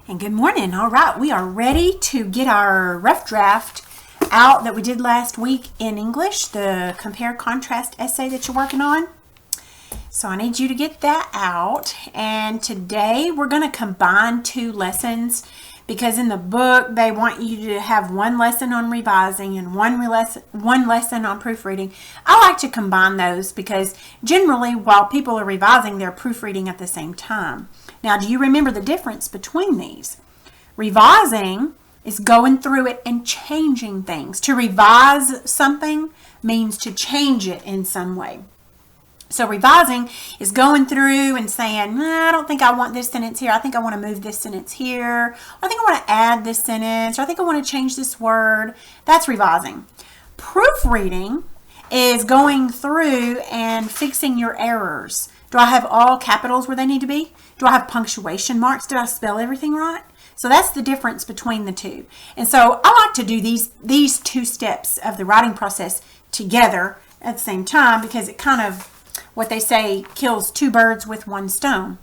And good morning. All right, we are ready to get our rough draft out that we did last week in English, the compare contrast essay that you're working on. So I need you to get that out. And today we're going to combine two lessons because in the book they want you to have one lesson on revising and one lesson on proofreading. I like to combine those because generally while people are revising, they're proofreading at the same time. Now, do you remember the difference between these? Revising is going through it and changing things. To revise something means to change it in some way. So revising is going through and saying, I don't think I want this sentence here. I think I want to move this sentence here. Or I think I want to add this sentence. Or I think I want to change this word. That's revising. Proofreading is going through and fixing your errors. Do I have all capitals where they need to be? Do I have punctuation marks? Did I spell everything right? So that's the difference between the two. And so I like to do these two steps of the writing process together at the same time because it kind of, what they say, kills two birds with one stone.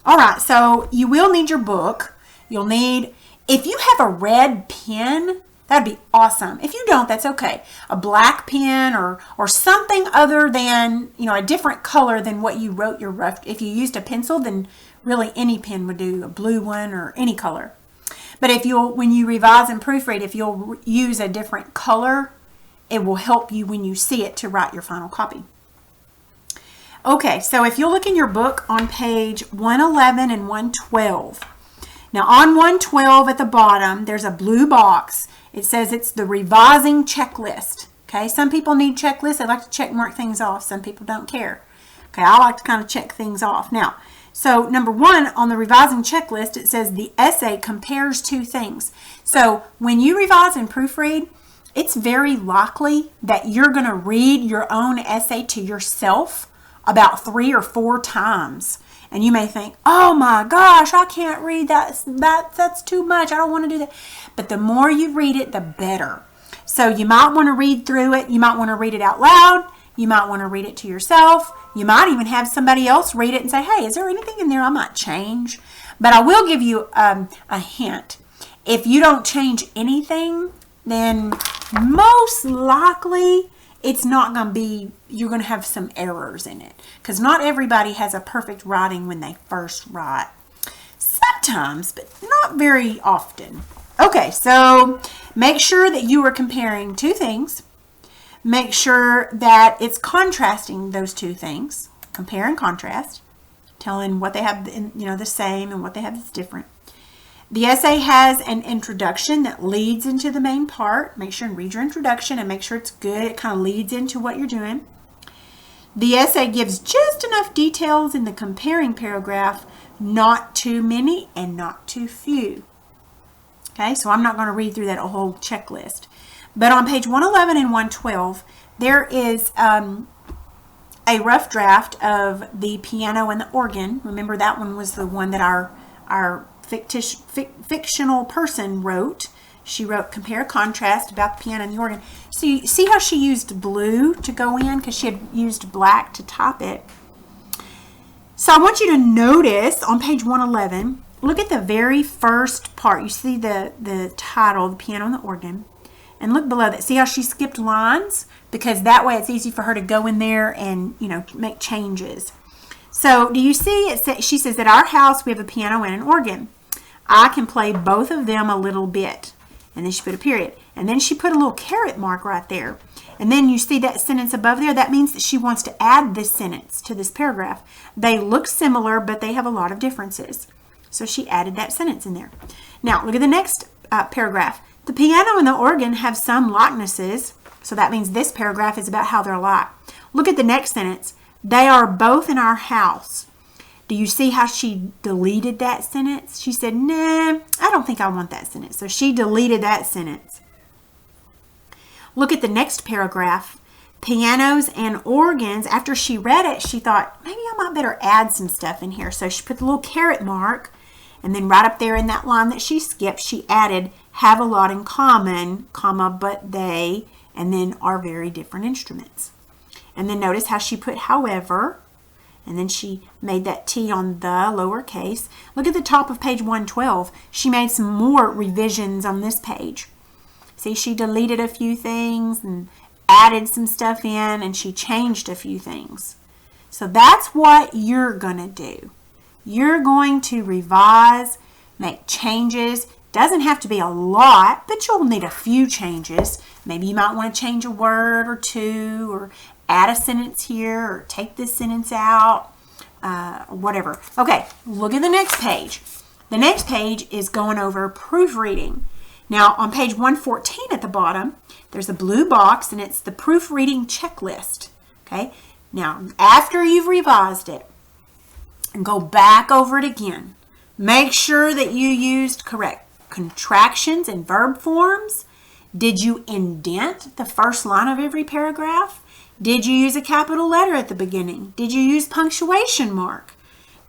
All right, so you will need your book. You'll need, if you have a red pen, that'd be awesome. If you don't, that's okay. A black pen or something other than, a different color than what you wrote your rough. If you used a pencil, then really any pen would do, a blue one or any color. But when you revise and proofread, if you'll use a different color, it will help you when you see it to write your final copy. Okay, so if you'll look in your book on page 111 and 112. Now on 112 at the bottom, there's a blue box. It says it's the revising checklist. Okay, some people need checklists. They like to check mark things off. Some people don't care. Okay, I like to kind of check things off. Now, so number one on the revising checklist, it says the essay compares two things. So when you revise and proofread, it's very likely that you're going to read your own essay to yourself about 3 or 4 times. And you may think, oh my gosh, I can't read that. That's too much. I don't want to do that. But the more you read it, the better. So you might want to read through it. You might want to read it out loud. You might want to read it to yourself. You might even have somebody else read it and say, hey, is there anything in there I might change? But I will give you a hint. If you don't change anything, then most likely it's not going to be, you're going to have some errors in it. Because not everybody has a perfect writing when they first write. Sometimes, but not very often. Okay, so make sure that you are comparing two things. Make sure that it's contrasting those two things. Compare and contrast. Telling what they have, the same and what they have that's different. The essay has an introduction that leads into the main part. Make sure and read your introduction and make sure it's good. It kind of leads into what you're doing. The essay gives just enough details in the comparing paragraph, not too many and not too few. Okay, so I'm not going to read through that whole checklist. But on page 111 and 112, there is a rough draft of the piano and the organ. Remember that one was the one that our fictional person wrote. She wrote compare contrast about the piano and the organ. So you see how she used blue to go in because she had used black to top it. So I want you to notice on page 111, look at the very first part. You see the title, the piano and the organ. And look below that. See how she skipped lines? Because that way it's easy for her to go in there and, make changes. So do you see, she says, at our house we have a piano and an organ. I can play both of them a little bit. And then she put a period. And then she put a little caret mark right there. And then you see that sentence above there. That means that she wants to add this sentence to this paragraph. They look similar, but they have a lot of differences. So she added that sentence in there. Now look at the next paragraph. The piano and the organ have some likenesses. So that means this paragraph is about how they're alike. Look at the next sentence. They are both in our house. Do you see how she deleted that sentence? She said, nah, I don't think I want that sentence. So she deleted that sentence. Look at the next paragraph. Pianos and organs. After she read it, she thought, maybe I might better add some stuff in here. So she put the little caret mark. And then right up there in that line that she skipped, she added, have a lot in common, comma, but they, and then are very different instruments. And then notice how she put however. And then she made that T on the lowercase. Look at the top of page 112. She made some more revisions on this page. See, she deleted a few things and added some stuff in, and she changed a few things. So that's what you're going to do. You're going to revise, make changes. Doesn't have to be a lot, but you'll need a few changes. Maybe you might want to change a word or two, or add a sentence here, or take this sentence out, or whatever. Okay, look at the next page. The next page is going over proofreading. Now, on page 114 at the bottom, there's a blue box, and it's the proofreading checklist. Okay, now after you've revised it, go back over it again. Make sure that you used correct contractions and verb forms. Did you indent the first line of every paragraph? Did you use a capital letter at the beginning? Did you use punctuation mark?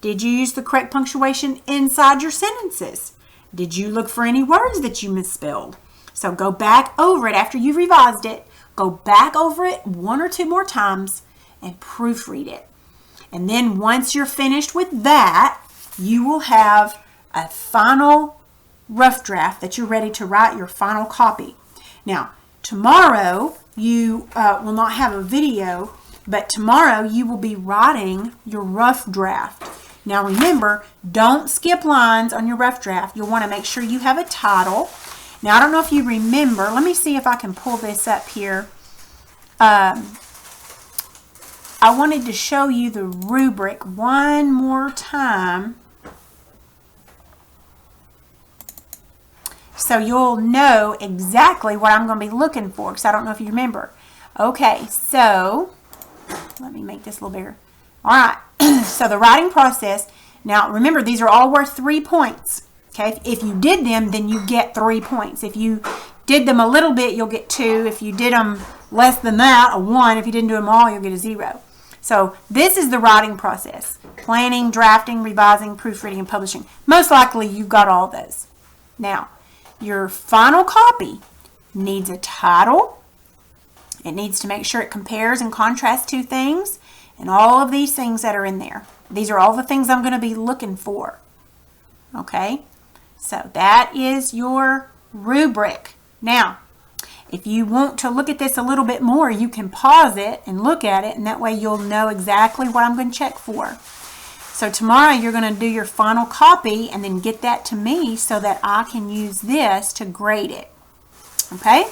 Did you use the correct punctuation inside your sentences? Did you look for any words that you misspelled? So go back over it after you've revised it. Go back over it one or two more times and proofread it. And then once you're finished with that, you will have a final rough draft that you're ready to write your final copy. Now, tomorrow you will not have a video, but tomorrow you will be writing your rough draft. Now remember, don't skip lines on your rough draft. You'll want to make sure you have a title. Now I don't know if you remember. Let me see if I can pull this up here. I wanted to show you the rubric one more time, so you'll know exactly what I'm going to be looking for, because I don't know if you remember. Okay, so let me make this a little bigger. All right, so the writing process. Now remember, these are all worth 3 points. Okay, if you did them, then you get 3 points. If you did them a little bit, you'll get 2. If you did them less than that, a 1. If you didn't do them all, you'll get a 0. So this is the writing process: planning, drafting, revising, proofreading, and publishing. Most likely you've got all those. Now, your final copy needs a title. It needs to make sure it compares and contrasts two things, and all of these things that are in there. These are all the things I'm going to be looking for. Okay, so that is your rubric. Now, if you want to look at this a little bit more, you can pause it and look at it, and that way you'll know exactly what I'm going to check for. So tomorrow you're going to do your final copy and then get that to me so that I can use this to grade it. Okay?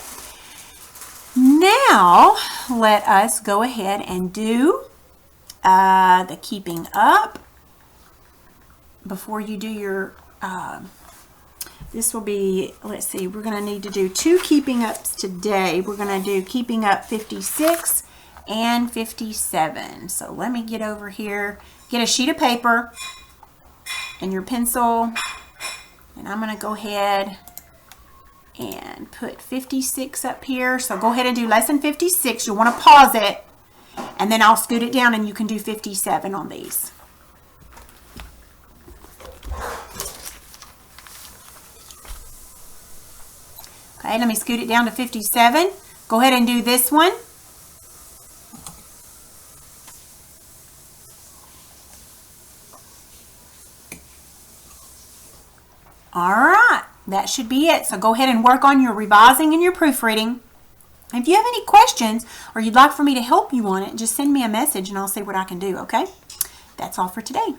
Now, let us go ahead and do the keeping up. Before you do your, this will be, let's see, we're going to need to do 2 keeping ups today. We're going to do keeping up 56 and 57. So let me get over here, get a sheet of paper and your pencil, and I'm going to go ahead and put 56 up here. So go ahead and do lesson 56. You'll want to pause it, and then I'll scoot it down and you can do 57 on these. Okay, let me scoot it down to 57. Go ahead and do this one. All right, that should be it. So go ahead and work on your revising and your proofreading. If you have any questions or you'd like for me to help you on it, just send me a message and I'll see what I can do, okay? That's all for today.